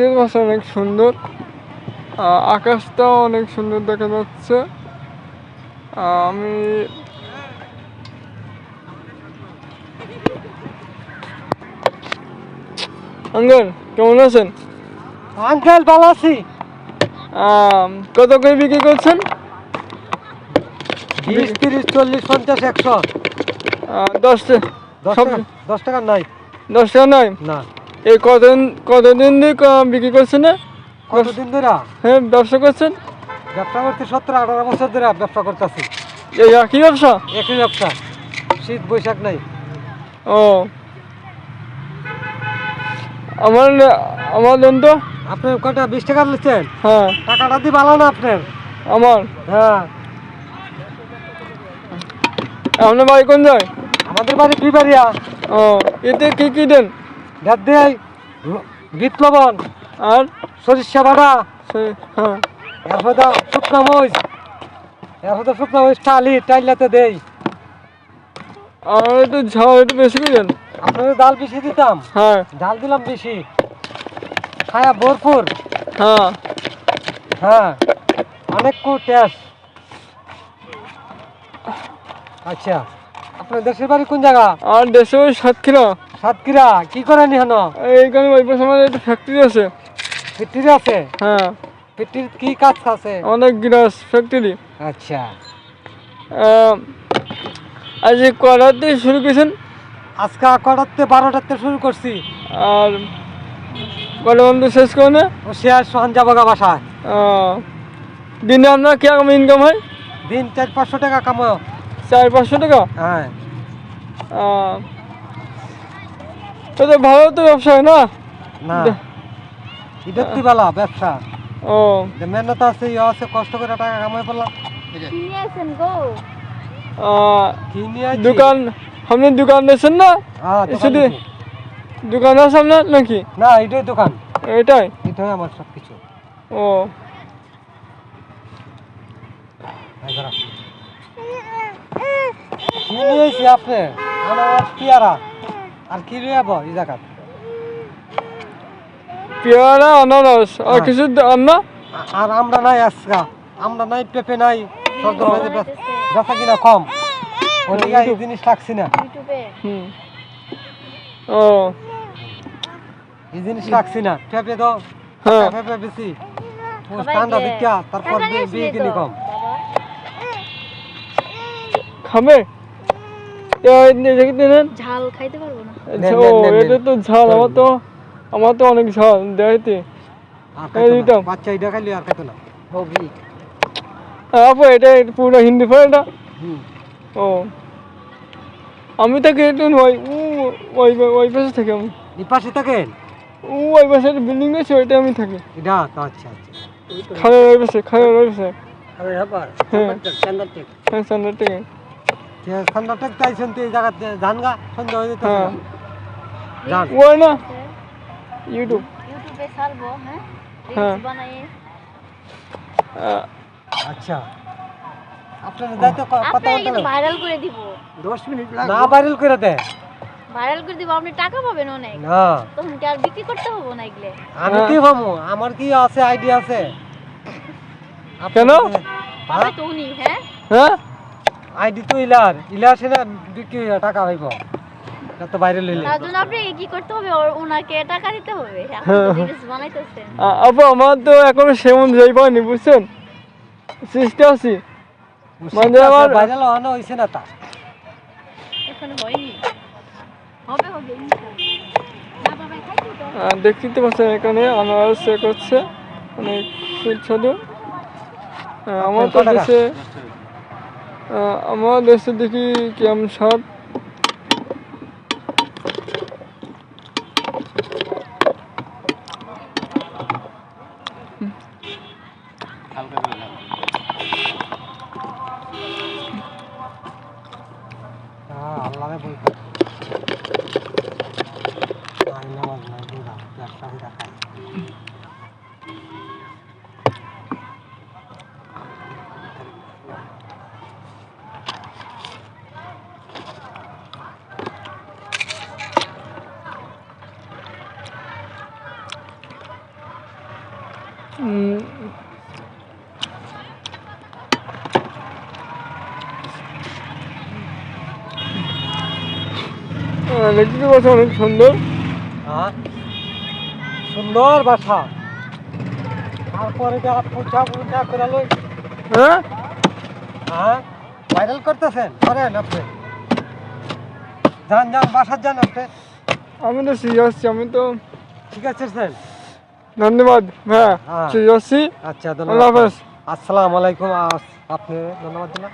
দেখতে পাচ্ছি অনেক সুন্দর। আকাশটাও অনেক সুন্দর দেখা যাচ্ছে। আমি আঙ্কেল কেমন আছেন? আঙ্কেল ভালো আছি। কত করে বিক্রি করছেন? 20, 30, 40, 50, 100। 10 টাকা নাই। 10 টাকা নয় না। এই কতদিন দিয়ে বিক্রি করছেন না? কতদিন ধরে হ্যাঁ ব্যবসা করছেন? ব্যবসা করতে 17-18 বছর ধরে ব্যবসা করতেছি। এই একই ব্যবসা? একই ব্যবসা, শীত বৈশাখ নাই। ও আমার আমার দেন তো। আপনার কয়টা 20 টাকা নিচ্ছেন? হ্যাঁ টাকাটা দিয়ে ভালো না আপনার? আমার। হ্যাঁ। আপনার বাড়ি কোন যায়? আমাদের বাড়ি বিবাড়িয়া। ও এতে কি কি দেন? ডাব দিয়ে বিট লবণ আর সরিষা বাটা, হ্যাঁ এরপর শুকনো মরিচ, এরপর শুকনো মরিচ টাইলাতে দেই। আর একটু ঝাল একটু বেশি করে দেন। আপনাদের ডাল বেশি দিতাম। হ্যাঁ ডাল দিলাম বেশি, খায়া ভরপুর। হ্যাঁ হ্যাঁ অনেক টেস্ট। আচ্ছা, আপনার দেশের বাড়ি কোন জায়গা? আর দেশে ওই সাতক্ষীরা। সাতক্ষীরা কি করেন এখানে? এইখানে ওই পাশে আমাদের একটা ফ্যাক্টরি আছে। ফ্যাক্টরি আছে? হ্যাঁ ফ্যাক্টরির কি কাজ আছে? অনেক গ্লাস ফ্যাক্টরি। আচ্ছা। আজ কটার থেকে শুরু করেছেন? আজকে কটাতে 12টাতে শুরু করছি। আর কটা বন্ধু শেষ করে না? ও শেষ সহন যাবো গা বাসায়। দিনে আপনার কিরকম ইনকাম হয়? দিন 400-500 টাকা কামাও। 400-500 টাকা? হ্যাঁ। তো ভালো তো ব্যবসা হয় না? না এটা তুই বলা ব্যবসা। ও মেহনত আছে, ইয়ে আছে, কষ্ট করে টাকা কামাই করলাম। দোকান আপনি দোকান দিয়েছেন না? শুধু দোকান আছে আপনার নাকি? না এটাই দোকান। এটাই আমার সব কিছু। ও কি নিয়েছি আপনি? আমার পেয়ারা আর কি নিয়ে এই জায়গা? পেয়ারা আনারস আর কিছু অন্য? আর আমরা নাই আজকা, আমরা নাই, পেঁপে নাই, সব বেচা কিনা কম। এই জিনিস রাখছি না। ও এই জিনিস রাখছি না। পেঁপে তো পেঁপে বেশি ঠান্ডা দিকা, তারপর বিয়ে কিনি কম। খাবে? ঝাল খাইতে পারবো না। এটা তো ঝাল, আমার তো অনেক ঝাল দেখাইতে। বাচ্চা এটা খাইলে আর খাইতো না। আপু এটা পুরো হিন্দি ফল এটা? ও আমি থাকি একটু ওই পাশে থাকি। আমি এই পাশে থাকেন? ওই পাশে বিল্ডিং আছে, ওইটা আমি থাকি। এটা তো আচ্ছা আচ্ছা। খালের ওই পাশে, খালের ওই পাশে। হ্যাঁ সান্দার থেকে। সন্ধ্যা টেক তাইছেন তো এই জায়গাতে ধান গা সন্ধ্যা হয়ে যেতে জান ওই না ইউটিউবে ছাড়বো। হ্যাঁ রিলস বানাই। আচ্ছা আপনারা দায়িত্ব কথা বলতে ভাইরাল করে দিব। 10 মিনিট লাগবে। না ভাইরাল করে দে। ভাইরাল করে দিব, আপনি টাকা পাবেন অনেক। না তখন কি আর বিক্রি করতে হবে না এগুলো? আমি কি ভাবো, আমার কি আছে আইডিয়া আছে। কেন পাবে তো উনি। হ্যাঁ হ্যাঁ আইডি তো ইলার সেটা বিক্রি টাকা হইব। তো ভাইরাল হইলে তার জন্য আপনি কি করতে হবে? ওনাকে টাকা দিতে হবে। এখন তো রিলস বানাইতেছেন। আপু আমার তো এখনো সেমন যাই পাইনি, বুঝছেন? চেষ্টা আছি, মানে আমার ভাইরাল হওয়া হইছে না, তা এখনো হয়নি। হবে হবে ইনশাআল্লাহ। না বাবা খাইছো তো? দেখতে পাচ্ছেন এখানে আনারস করছে অনেক সুস্বাদু। আমার দেশে দেখি কেমন স্বাদ। আল্লাহ বলতে দেখতে পাচ্ছি অনেক সুন্দর। হ্যাঁ সুন্দর বাসা, তারপরে যে পোছা পোছা করে লই। হ্যাঁ হ্যাঁ ভাইরাল করতেছেন, করেন আপনি। যান যান বাসার যান আপনি। আমি তো সিরিয়াস, আমি তো ঠিক আছে স্যার, ধন্যবাদ। হ্যাঁ হ্যাঁ। সিরিয়াস। আচ্ছা আল্লাহ ধন্যবাদ। হাফেজ। আসসালামু আলাইকুম। আপনি ধন্যবাদ দিলাম।